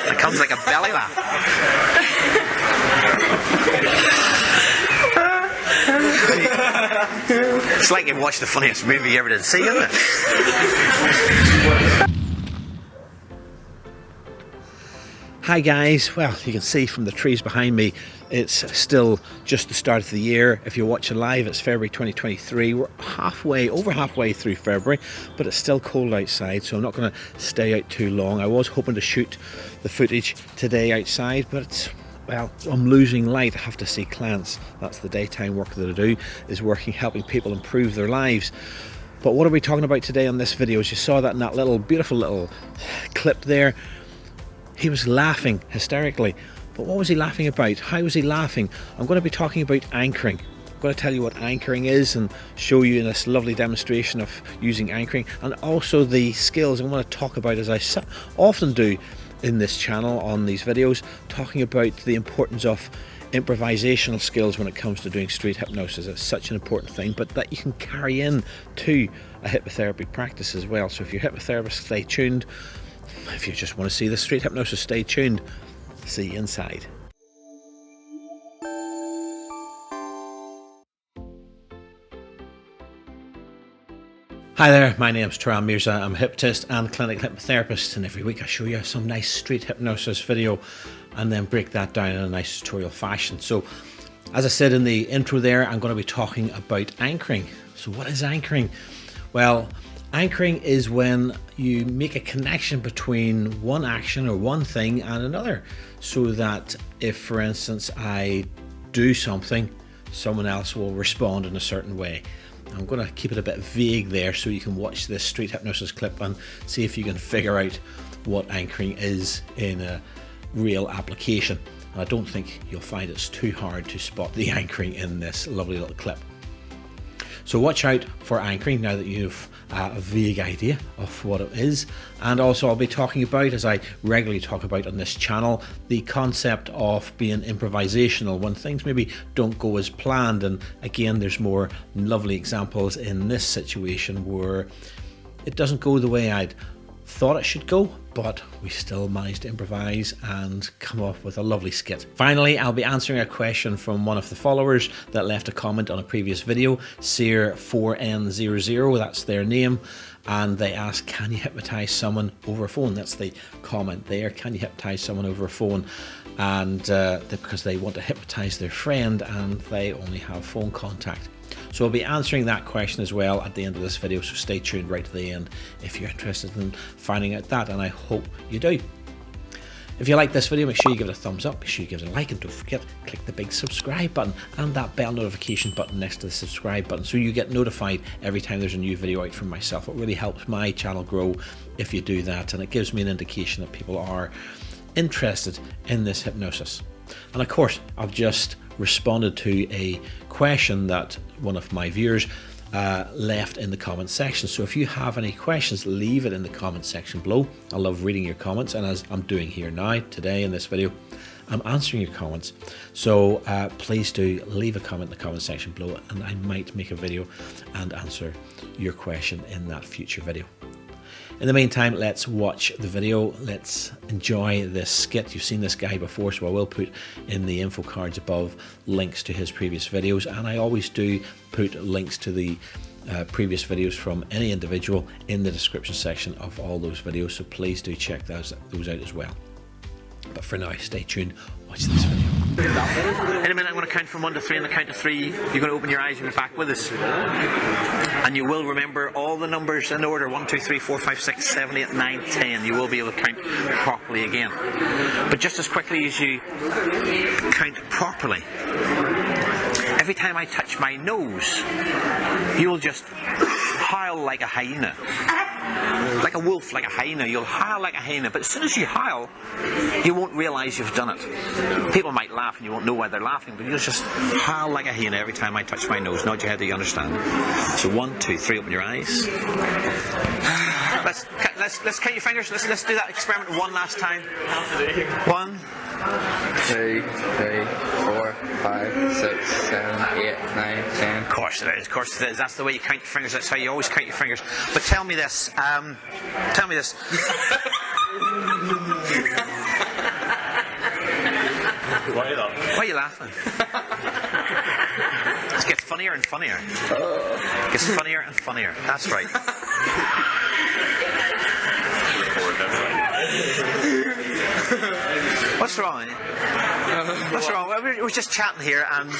It comes like a belly laugh. It's like you've watched the funniest movie you ever did see, isn't it? Hi guys, well you can see from the trees behind me it's still just the start of the year. If you're watching live, it's February 2023. We're over halfway through February, but it's still cold outside, so I'm not going to stay out too long. I was hoping to shoot the footage today outside, but well, I'm losing light. I have to see clients. That's the daytime work that I do, is helping people improve their lives. But what are we talking about today on this video? As you saw that in that beautiful little clip there, he was laughing hysterically. But what was he laughing about? How was he laughing? I'm going to be talking about anchoring. I'm going to tell you what anchoring is and show you in this lovely demonstration of using anchoring, and also the skills I'm going to talk about, as I often do in this channel on these videos, talking about the importance of improvisational skills when it comes to doing street hypnosis. It's such an important thing, but that you can carry in to a hypnotherapy practice as well. So if you're a hypnotherapist, stay tuned. If you just want to see the street hypnosis, stay tuned. See you inside. Hi there, my name's Turan Mirza. I'm a hypnotist and clinical hypnotherapist, and every week I show you some nice street hypnosis video and then break that down in a nice tutorial fashion. So as I said in the intro there, I'm going to be talking about anchoring. So what is anchoring? Well, anchoring is when you make a connection between one action or one thing and another, so that if, for instance, I do something, someone else will respond in a certain way. I'm going to keep it a bit vague there so you can watch this street hypnosis clip and see if you can figure out what anchoring is in a real application. And I don't think you'll find it's too hard to spot the anchoring in this lovely little clip. So watch out for anchoring now that you've a vague idea of what it is. And also I'll be talking about, as I regularly talk about on this channel, the concept of being improvisational when things maybe don't go as planned. And again, there's more lovely examples in this situation where it doesn't go the way I'd thought it should go, but we still managed to improvise and come up with a lovely skit. Finally, I'll be answering a question from one of the followers that left a comment on a previous video, Seer4N00, that's their name, and they asked, can you hypnotize someone over a phone? That's the comment there, can you hypnotize someone over a phone? And because they want to hypnotize their friend and they only have phone contact. So I'll be answering that question as well at the end of this video, so stay tuned right to the end if you're interested in finding out that, and I hope you do. If you like this video, make sure you give it a thumbs up, make sure you give it a like, and don't forget, click the big subscribe button and that bell notification button next to the subscribe button so you get notified every time there's a new video out from myself. It really helps my channel grow if you do that, and it gives me an indication that people are interested in this hypnosis. And of course, I've just responded to a question that one of my viewers left in the comment section. So if you have any questions, leave it in the comment section below. I love reading your comments, and as I'm doing here now today in this video, I'm answering your comments. So please do leave a comment in the comment section below, and I might make a video and answer your question in that future video. In the meantime, let's watch the video. Let's enjoy this skit. You've seen this guy before, so I will put in the info cards above links to his previous videos, and I always do put links to the previous videos from any individual in the description section of all those videos, so please do check those out as well. But for now, stay tuned, watch this video. In a minute, I'm going to count from 1 to 3. On the count of 3, you're going to open your eyes and be back with us. And you will remember all the numbers in order: 1, 2, 3, 4, 5, 6, 7, 8, 9, 10. You will be able to count properly again. But just as quickly as you count properly, every time I touch my nose, you'll just howl like a hyena. Like a wolf, like a hyena. You'll howl like a hyena, but as soon as you howl, you won't realise you've done it. People might laugh and you won't know why they're laughing, but you'll just howl like a hyena every time I touch my nose. Nod your head, do you understand? So 1, 2, 3, open your eyes. Let's count your fingers. Let's do that experiment one last time. 1, 2, 3, 4, 5, 6, 7, 8, 9, 10. Of course it is. Of course it is. That's the way you count your fingers. That's how you always count your fingers. But tell me this. laughing. It gets funnier and funnier. It gets funnier and funnier. That's right. What's wrong? What's wrong? Well, we're just chatting here, and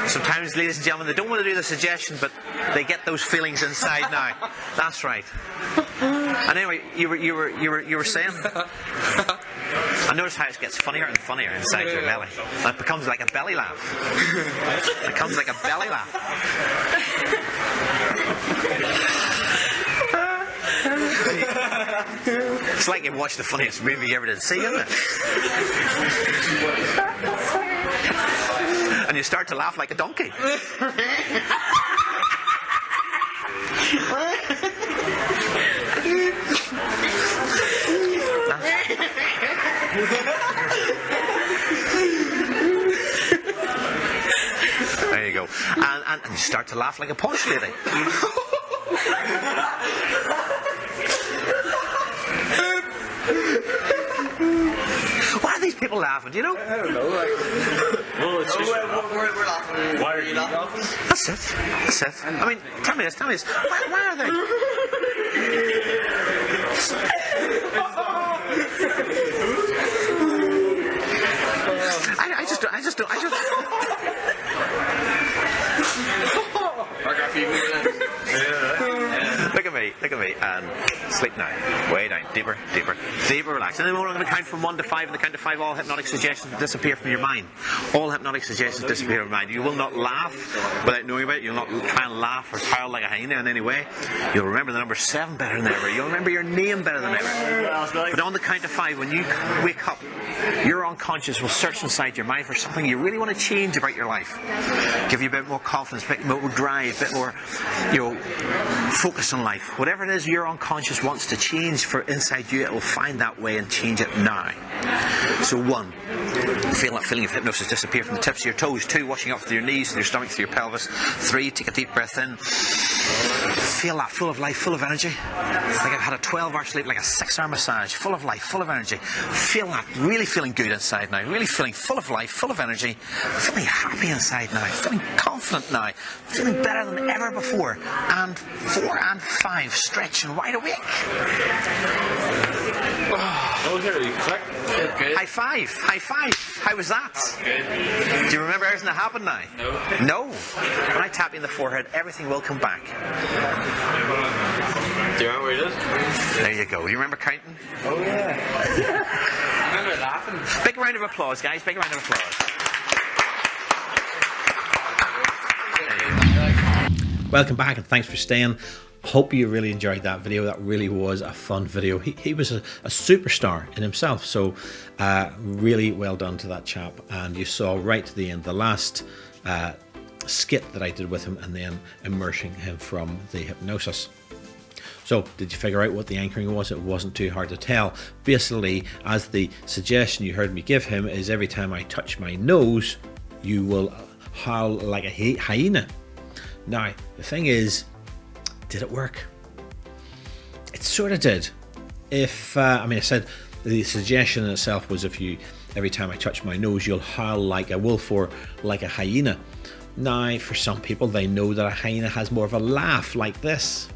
sometimes, ladies and gentlemen, they don't want to do the suggestion, but they get those feelings inside now. That's right. And anyway, you were saying. I notice how it gets funnier and funnier inside your belly. And it becomes like a belly laugh. It becomes like a belly laugh. It's like you watched the funniest movie you ever did see, isn't it? And you start to laugh like a donkey. There you go. And you start to laugh like a posh lady. Why are these people laughing? Do you know? I don't know. Like, well, it's just we're laughing. Why are you laughing? That's it. That's it. I mean, tell me this. Why are they? I just don't. Look at me, and sleep now. Way down, deeper, relax. And then we're going to count from 1 to 5. And the count to 5, all hypnotic suggestions disappear from your mind. All hypnotic suggestions disappear from your mind. You will not laugh without knowing about it. You'll not try and laugh or howl like a hyena in any way. You'll remember the number 7 better than ever. You'll remember your name better than ever. But on the count of 5, when you wake up, your unconscious will search inside your mind for something you really want to change about your life. Give you a bit more confidence, a bit more drive, a bit more, focus on life. Whatever it is your unconscious wants to change for inside you, it will find that way and change it now. So 1, feel that feeling of hypnosis disappear from the tips of your toes. 2, washing up through your knees, through your stomach, through your pelvis. 3, take a deep breath in. Feel that, full of life, full of energy. Like I've had a 12-hour sleep, like a 6-hour massage, full of life, full of energy. Feel that, really feeling good inside now, really feeling full of life, full of energy, feeling happy inside now, feeling confident now, feeling better than ever before. And 4 and 5, stretch and wide awake. Oh, here you click. Good. High five. How was that? Good. Do you remember everything that happened now? No. When I tap you in the forehead, everything will come back. Do you remember where it is? There you go. You remember counting? Oh, yeah. I remember laughing. Big round of applause, guys. Big round of applause. Welcome back, and thanks for staying. Hope you really enjoyed that video. That really was a fun video. He was a superstar in himself, so really well done to that chap. And you saw right to the end the last skit that I did with him, and then immersing him from the hypnosis. So did you figure out what the anchoring was? It wasn't too hard to tell. Basically, as the suggestion you heard me give him is, every time I touch my nose, you will howl like a hyena. Now, the thing is, did it work? It sort of did. I said the suggestion in itself was, every time I touch my nose, you'll howl like a wolf or like a hyena. Now, for some people, they know that a hyena has more of a laugh like this.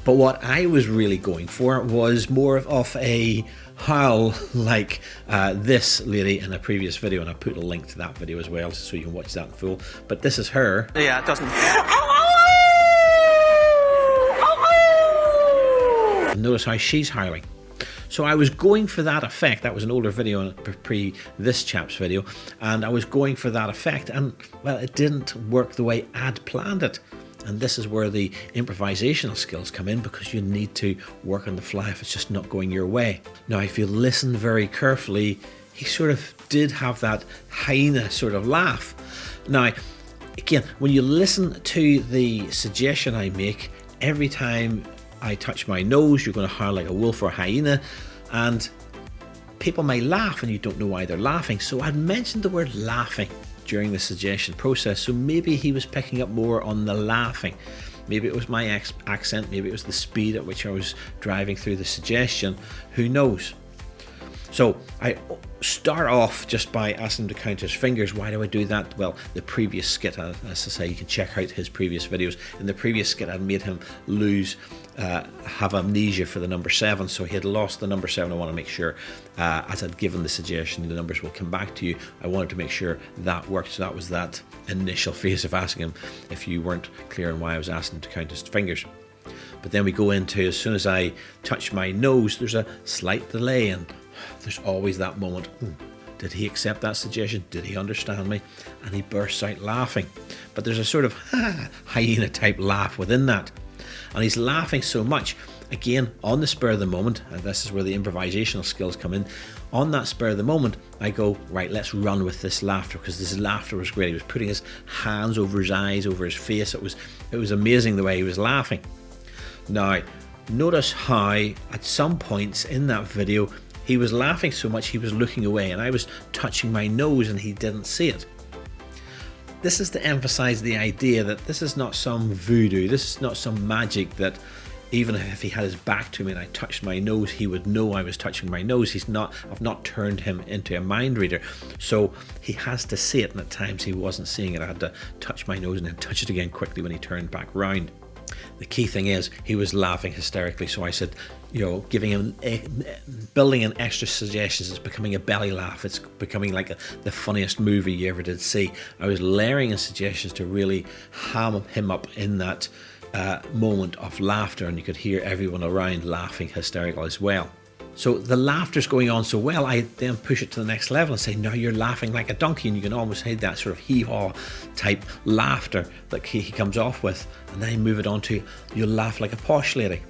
But what I was really going for was more of a howl like this lady in a previous video, and I put a link to that video as well so you can watch that in full. But this is her. Yeah, it doesn't. And notice how she's howling. So I was going for that effect. That was an older video pre this chap's video, and I was going for that effect, and well, it didn't work the way I'd planned it. And this is where the improvisational skills come in, because you need to work on the fly if it's just not going your way. Now, if you listen very carefully, he sort of did have that hyena sort of laugh. Now, again, when you listen to the suggestion I make, every time I touch my nose, you're going to howl like a wolf or a hyena, and people may laugh and you don't know why they're laughing. So I'd mentioned the word laughing during the suggestion process, so maybe he was picking up more on the laughing. maybe it was my accent, maybe it was the speed at which I was driving through the suggestion, who knows. So I start off just by asking him to count his fingers. Why do I do that? Well, the previous skit, as I say, you can check out his previous videos. In the previous skit, I made him have amnesia for the number 7. So he had lost the number 7. I want to make sure, as I'd given the suggestion, the numbers will come back to you. I wanted to make sure that worked. So that was that initial phase of asking him, if you weren't clear on why I was asking him to count his fingers. But then we go into, as soon as I touch my nose, there's a slight delay, and there's always that moment, did he accept that suggestion? Did he understand me? And he bursts out laughing. But there's a sort of hyena type laugh within that. And he's laughing so much, again, on the spur of the moment, and this is where the improvisational skills come in. On that spur of the moment, I go, right, let's run with this laughter, because this laughter was great. He was putting his hands over his eyes, over his face. It was amazing the way he was laughing. Now, notice how at some points in that video, he was laughing so much he was looking away, and I was touching my nose and he didn't see it. This is to emphasize the idea that this is not some voodoo, this is not some magic that even if he had his back to me and I touched my nose, he would know I was touching my nose. I've not turned him into a mind reader. So he has to see it, and at times he wasn't seeing it. I had to touch my nose and then touch it again quickly when he turned back round. The key thing is he was laughing hysterically, so I said, giving him, building in extra suggestions. It's becoming a belly laugh. It's becoming like the funniest movie you ever did see. I was layering in suggestions to really ham him up in that moment of laughter, and you could hear everyone around laughing hysterical as well. So the laughter's going on so well, I then push it to the next level and say, now you're laughing like a donkey, and you can almost hear that sort of hee-haw type laughter that he comes off with. And then I move it on to, you'll laugh like a posh lady.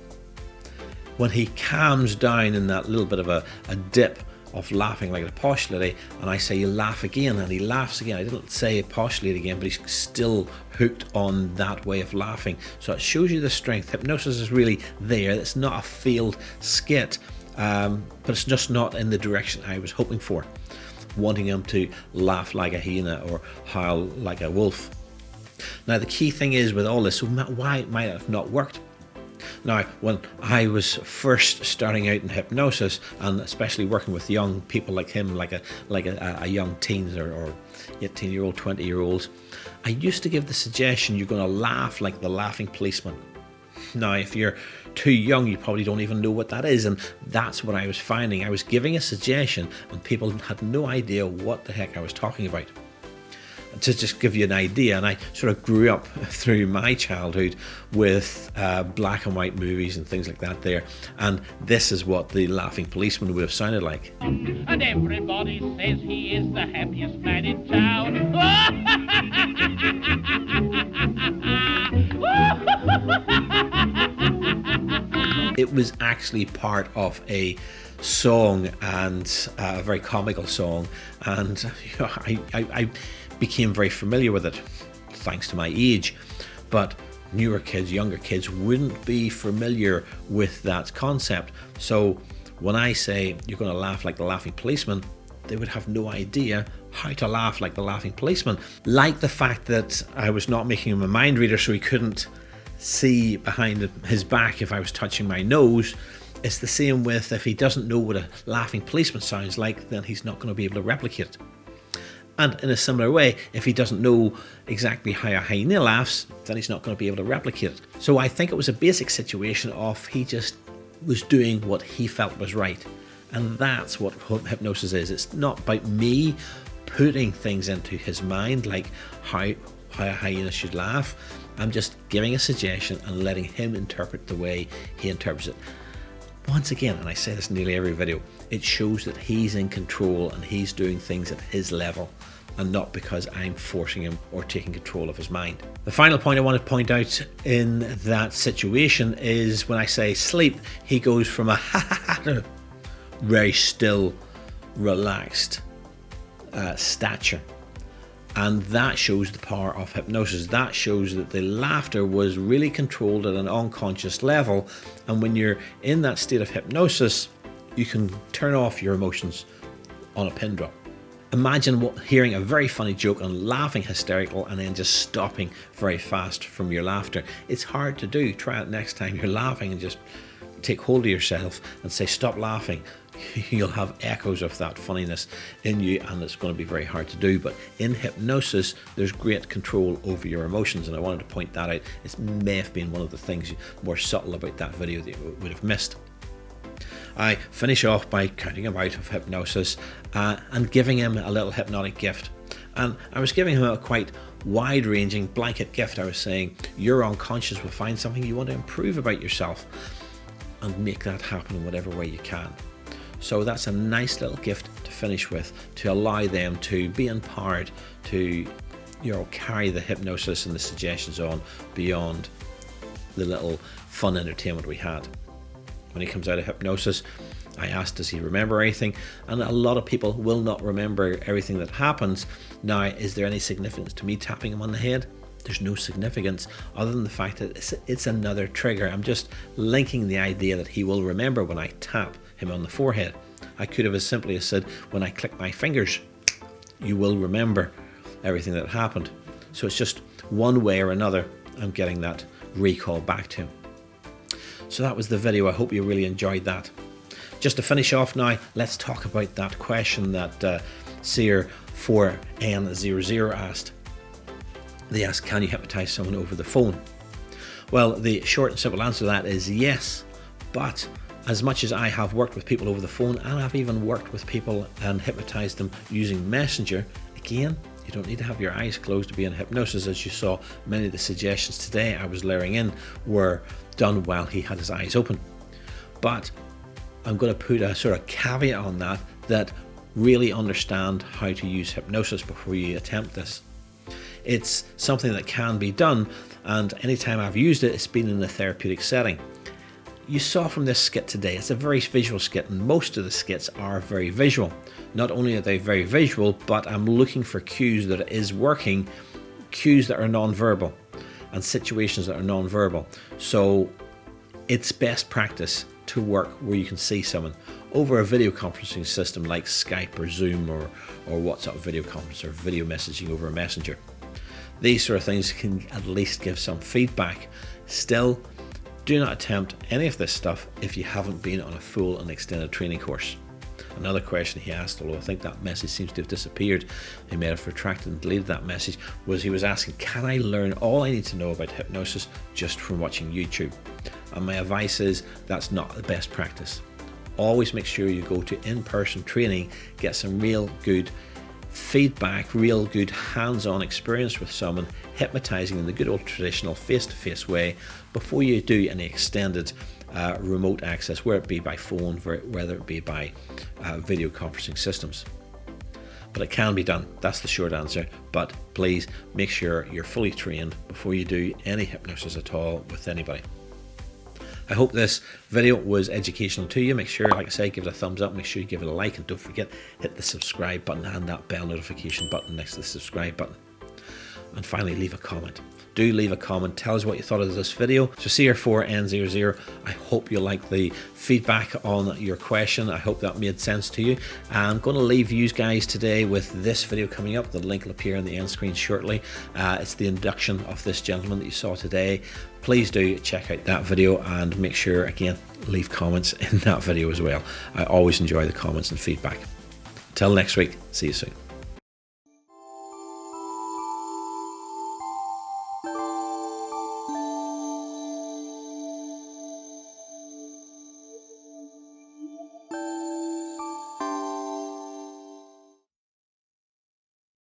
When he calms down in that little bit of a dip of laughing like a posh lady, and I say, you laugh again, and he laughs again. I didn't say posh lady again, but he's still hooked on that way of laughing. So it shows you the strength. Hypnosis is really there. It's not a failed skit. But it's just not in the direction I was hoping for, wanting him to laugh like a hyena or howl like a wolf. Now the key thing is with all this, so why it might have not worked. Now, when I was first starting out in hypnosis, and especially working with young people like him, like a young teens or 18-year-old, 20-year-olds, I used to give the suggestion, you're going to laugh like the laughing policeman. Now, if you're too young, you probably don't even know what that is, and that's what I was finding. I was giving a suggestion and people had no idea what the heck I was talking about. To just give you an idea, and I sort of grew up through my childhood with black and white movies and things like that there, and this is what the laughing policeman would have sounded like. And everybody says he is the happiest man in town. It was actually part of a song, and a very comical song, and I became very familiar with it thanks to my age. But newer kids, younger kids wouldn't be familiar with that concept. So when I say you're going to laugh like the laughing policeman, they would have no idea how to laugh like the laughing policeman. Like the fact that I was not making him a mind reader, so he couldn't see behind his back if I was touching my nose. It's the same with, if he doesn't know what a laughing policeman sounds like, then he's not going to be able to replicate it. And in a similar way, if he doesn't know exactly how a hyena laughs, then he's not going to be able to replicate it. So I think it was a basic situation of he just was doing what he felt was right. And that's what hypnosis is. It's not about me putting things into his mind, like how a hyena should laugh. I'm just giving a suggestion and letting him interpret the way he interprets it. Once again, and I say this in nearly every video, it shows that he's in control and he's doing things at his level, and not because I'm forcing him or taking control of his mind. The final point I want to point out in that situation is when I say sleep, he goes from a ha ha ha to very still, relaxed stature. And that shows the power of hypnosis. That shows that the laughter was really controlled at an unconscious level. And when you're in that state of hypnosis, you can turn off your emotions on a pin drop. Imagine hearing a very funny joke and laughing hysterical and then just stopping very fast from your laughter. It's hard to do. Try it next time you're laughing and just take hold of yourself and say, stop laughing. You'll have echoes of that funniness in you, and it's going to be very hard to do. But in hypnosis, there's great control over your emotions, and I wanted to point that out. It may have been one of the things more subtle about that video that you would have missed. I finish off by counting him out of hypnosis and giving him a little hypnotic gift. And I was giving him a quite wide-ranging blanket gift. I was saying, your unconscious will find something you want to improve about yourself and make that happen in whatever way you can. So that's a nice little gift to finish with, to allow them to be empowered to, carry the hypnosis and the suggestions on beyond the little fun entertainment we had. When he comes out of hypnosis, I asked, does he remember anything? And a lot of people will not remember everything that happens. Now, is there any significance to me tapping him on the head? There's no significance other than the fact that it's another trigger. I'm just linking the idea that he will remember when I tap him on the forehead. I could have as simply as said, when I click my fingers, you will remember everything that happened. So it's just one way or another, I'm getting that recall back to him. So that was the video. I hope you really enjoyed that. Just to finish off now, let's talk about that question that Seer 4N00 asked. They asked, can you hypnotize someone over the phone? Well, the short and simple answer to that is yes, but as much as I have worked with people over the phone, and I've even worked with people and hypnotized them using Messenger, again, you don't need to have your eyes closed to be in hypnosis. As you saw, many of the suggestions today I was layering in were done while he had his eyes open. But I'm going to put a sort of caveat on that really understand how to use hypnosis before you attempt this. It's something that can be done, and anytime I've used it, it's been in a therapeutic setting. You saw from this skit today, it's a very visual skit, and most of the skits are very visual. Not only are they very visual, but I'm looking for cues that it is working, cues that are non-verbal, and situations that are non-verbal. So it's best practice to work where you can see someone. Over a video conferencing system like Skype or Zoom or WhatsApp video conference or video messaging over a messenger. These sort of things can at least give some feedback. Still, do not attempt any of this stuff if you haven't been on a full and extended training course. Another question he asked, although I think that message seems to have disappeared, he may have retracted and deleted that message, was he was asking, can I learn all I need to know about hypnosis just from watching YouTube? And my advice is, that's not the best practice. Always make sure you go to in-person training, get some real good feedback, real good hands-on experience with someone, hypnotizing in the good old traditional face-to-face way before you do any extended remote access, whether it be by phone, whether it be by video conferencing systems. But it can be done, that's the short answer. But please make sure you're fully trained before you do any hypnosis at all with anybody. I hope this video was educational to you. Make sure, like I say, give it a thumbs up, make sure you give it a like, and don't forget, hit the subscribe button and that bell notification button next to the subscribe button. And finally, leave a comment. Do leave a comment, tell us what you thought of this video. So Seer4N00, I hope you like the feedback on your question. I hope that made sense to you. I'm going to leave you guys today with this video coming up. The link will appear on the end screen shortly. It's the induction of this gentleman that you saw today. Please do check out that video and make sure, again, leave comments in that video as well. I always enjoy the comments and feedback. Until next week, see you soon.